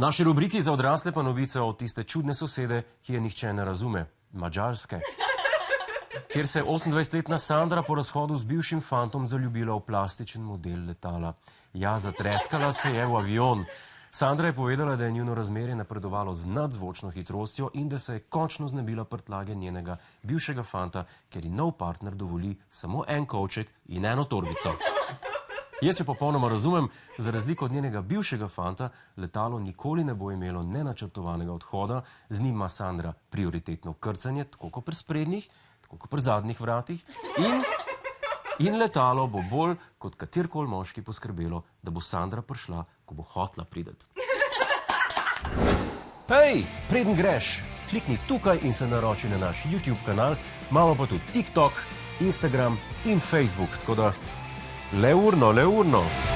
Naši rubriki za odrasle pa novice od tiste čudne sosede, ki je nihče ne razume. Madžarske. Kjer se je 28-letna Sandra po razhodu z bivšim fantom zaljubila v plastičen model letala. Ja, zatreskala se je v avion. Sandra je povedala, da je njuno razmerje napredovalo z nadzvočno hitrostjo in da se je končno znebila prtljage njenega bivšega fanta, ker ji nov partner dovoli samo en kovček in eno torbico. Jaz jo popolnoma razumem, za razliko od njenega bivšega fanta, letalo nikoli ne bo imelo nenačrtovanega odhoda, z njim ima Sandra prioritetno krcanje, tako kot pri sprednjih, tako kot pri zadnjih vratih, in letalo bo bolj kot katerkoli moški poskrbelo, da bo Sandra prišla, ko bo hotla priti. Hej, preden greš, klikni tukaj in se naroči na naš YouTube kanal, imamo pa tudi TikTok, Instagram in Facebook, tako da le urno.